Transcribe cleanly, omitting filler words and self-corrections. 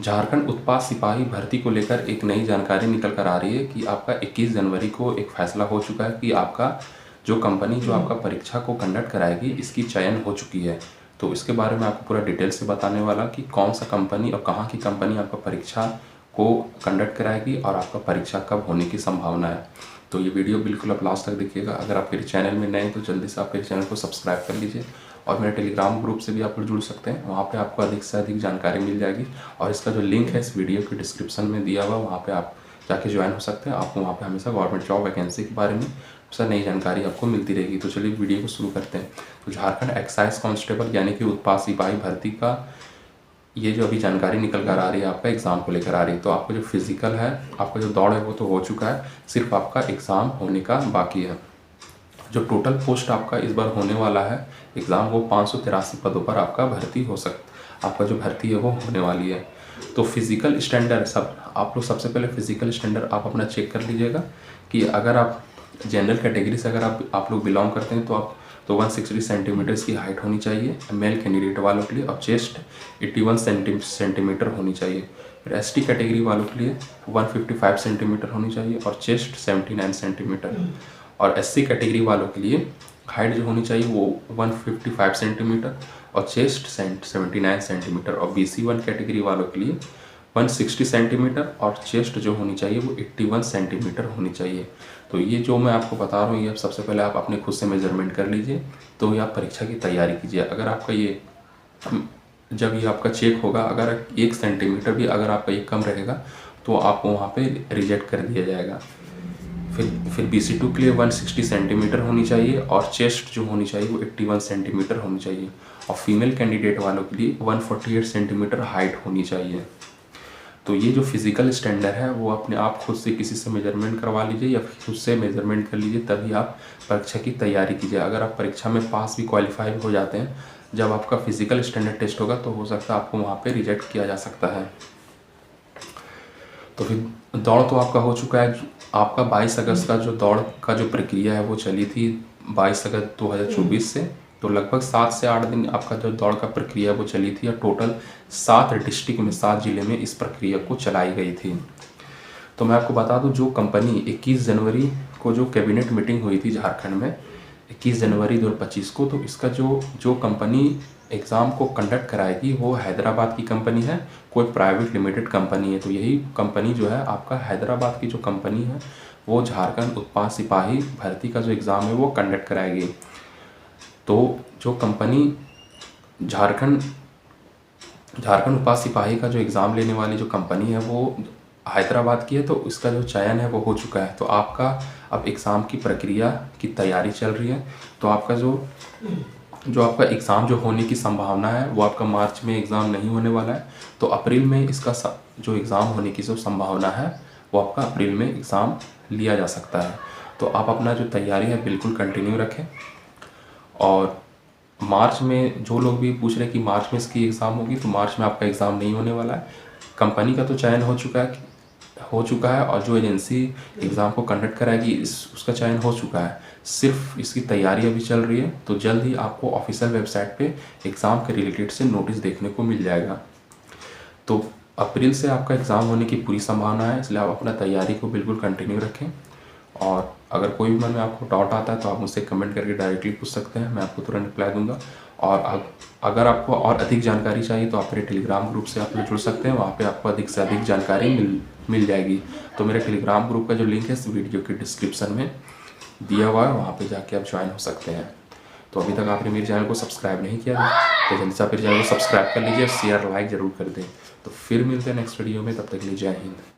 झारखंड उत्पाद सिपाही भर्ती को लेकर एक नई जानकारी निकल कर आ रही है कि आपका 21 जनवरी को एक फैसला हो चुका है कि आपका जो कंपनी जो आपका परीक्षा को कंडक्ट कराएगी इसकी चयन हो चुकी है। तो इसके बारे में आपको पूरा डिटेल से बताने वाला कि कौन सा कंपनी और कहाँ की कंपनी आपका परीक्षा को कंडक्ट कराएगी और आपका परीक्षा कब होने की संभावना है। तो ये वीडियो बिल्कुल आप लास्ट तक देखिएगा। अगर आप मेरे चैनल में नए हैं तो जल्दी से आप मेरे चैनल को सब्सक्राइब कर लीजिए और मेरे टेलीग्राम ग्रुप से भी आप लोग जुड़ सकते हैं। वहाँ पे आपको अधिक से अधिक जानकारी मिल जाएगी और इसका जो लिंक है इस वीडियो के डिस्क्रिप्शन में दिया हुआ, वहाँ पे आप जाके ज्वाइन हो सकते हैं। आपको वहाँ पे हमेशा गवर्नमेंट जॉब वैकेंसी के बारे में हमेशा नई जानकारी आपको मिलती रहेगी। तो चलिए वीडियो को शुरू करते हैं। तो झारखंड एक्साइज कांस्टेबल यानी कि उत्पाद सिपाही भर्ती का ये जो अभी जानकारी निकल कर आ रही है आपका एग्ज़ाम को लेकर आ रही है। तो आपका जो फिजिकल है, आपका जो दौड़ है वो तो हो चुका है, सिर्फ आपका एग्ज़ाम होने का बाकी है। जो टोटल पोस्ट आपका इस बार होने वाला है एग्ज़ाम, वो 583 पदों पर आपका भर्ती हो आपका जो भर्ती है वो होने वाली है। तो फिज़िकल स्टैंडर्ड आप लोग सबसे पहले फिज़िकल स्टैंडर्ड आप अपना चेक कर लीजिएगा कि अगर आप जनरल कैटेगरी से अगर आप लोग बिलोंग करते हैं तो 160 सेंटीमीटर्स की हाइट होनी चाहिए मेल कैंडिडेट वालों के लिए, और चेस्ट 81 सेंटीमीटर होनी चाहिए। फिर एसटी कैटेगरी वालों के लिए 155 सेंटीमीटर होनी चाहिए और चेस्ट 79 सेंटीमीटर। और एससी कैटेगरी वालों के लिए हाइट जो होनी चाहिए वो 155 सेंटीमीटर और चेस्ट 79 सेंटीमीटर। और BC1 कैटेगरी वालों के लिए 160 सेंटीमीटर और चेस्ट जो होनी चाहिए वो 81 सेंटीमीटर होनी चाहिए। तो ये जो मैं आपको बता रहा हूँ ये सबसे पहले आप अपने खुद से मेजरमेंट कर लीजिए, तो ये आप परीक्षा की तैयारी कीजिए। अगर आपका ये जब ये आपका चेक होगा, अगर 1 सेंटीमीटर भी अगर आपका ये कम रहेगा तो आपको वहाँ पे रिजेक्ट कर दिया जाएगा। फिर BC2 के लिए 160 सेंटीमीटर होनी चाहिए और चेस्ट जो होनी चाहिए वो 81 सेंटीमीटर होनी चाहिए। और फीमेल कैंडिडेट वालों के लिए 148 सेंटीमीटर हाइट होनी चाहिए। तो ये जो फिज़िकल स्टैंडर्ड है वो अपने आप खुद से किसी से मेजरमेंट करवा लीजिए या खुद से मेजरमेंट कर लीजिए, तभी आप परीक्षा की तैयारी कीजिए। अगर आप परीक्षा में पास भी क्वालिफाई हो जाते हैं, जब आपका फिज़िकल स्टैंडर्ड टेस्ट होगा तो हो सकता है आपको वहाँ पे रिजेक्ट किया जा सकता है। तो फिर दौड़ तो आपका हो चुका है। आपका 22 अगस्त का जो दौड़ का जो प्रक्रिया है वो चली थी 22 अगस्त 2024 से। तो लगभग 7 से 8 दिन आपका जो दौड़ का प्रक्रिया वो चली थी और टोटल 7 डिस्ट्रिक्ट में 7 जिले में इस प्रक्रिया को चलाई गई थी। तो मैं आपको बता दूं, जो कंपनी 21 जनवरी को जो कैबिनेट मीटिंग हुई थी झारखंड में 21 जनवरी 2025 को, तो इसका जो कंपनी एग्ज़ाम को कंडक्ट कराएगी वो हैदराबाद की कंपनी है, कोई प्राइवेट लिमिटेड कंपनी है। तो यही कंपनी जो है आपका हैदराबाद की जो कंपनी है वो झारखंड उत्पाद सिपाही भर्ती का जो एग्ज़ाम है वो कंडक्ट कराएगी। तो जो कंपनी झारखंड उत्पाद सिपाही का जो एग्ज़ाम लेने वाली जो कंपनी है वो हैदराबाद की है, तो इसका जो चयन है वो हो चुका है। तो आपका अब एग्ज़ाम की प्रक्रिया की तैयारी चल रही है। तो आपका जो आपका एग्ज़ाम जो होने की संभावना है वो आपका मार्च में एग्ज़ाम नहीं होने वाला है, तो अप्रैल में इसका जो एग्ज़ाम होने की जो संभावना है वो आपका अप्रैल में एग्ज़ाम लिया जा सकता है। तो आप अपना जो तैयारी है बिल्कुल कंटिन्यू रखें। और मार्च में जो लोग भी पूछ रहे हैं कि मार्च में इसकी एग्ज़ाम होगी, तो मार्च में आपका एग्ज़ाम नहीं होने वाला है। कंपनी का तो चयन हो चुका है और जो एजेंसी एग्ज़ाम को कंडक्ट कराएगी उसका चयन हो चुका है, सिर्फ इसकी तैयारी अभी चल रही है। तो जल्द ही आपको ऑफिशियल वेबसाइट पे एग्ज़ाम के रिलेटेड से नोटिस देखने को मिल जाएगा। तो अप्रैल से आपका एग्ज़ाम होने की पूरी संभावना है, इसलिए आप अपना तैयारी को बिल्कुल कंटिन्यू रखें। और अगर कोई भी मन में आपको डाउट आता है तो आप मुझसे कमेंट करके डायरेक्टली पूछ सकते हैं, मैं आपको तुरंत रिप्लाई दूंगा। और अगर आपको और अधिक जानकारी चाहिए तो आप मेरे टेलीग्राम ग्रुप से आप लोग जुड़ सकते हैं, वहाँ पे आपको अधिक से अधिक जानकारी मिल जाएगी। तो मेरे टेलीग्राम ग्रुप का जो लिंक है इस वीडियो के डिस्क्रिप्शन में दिया हुआ है, वहाँ पे जाके आप ज्वाइन हो सकते हैं। तो अभी तक आपने मेरे चैनल को सब्सक्राइब नहीं किया है तो जल्दी से आप मेरे चैनल को सब्सक्राइब कर लीजिए, शेयर लाइक ज़रूर कर दें। तो फिर मिलते हैं नेक्स्ट वीडियो में, तब तक के लिए जय हिंद।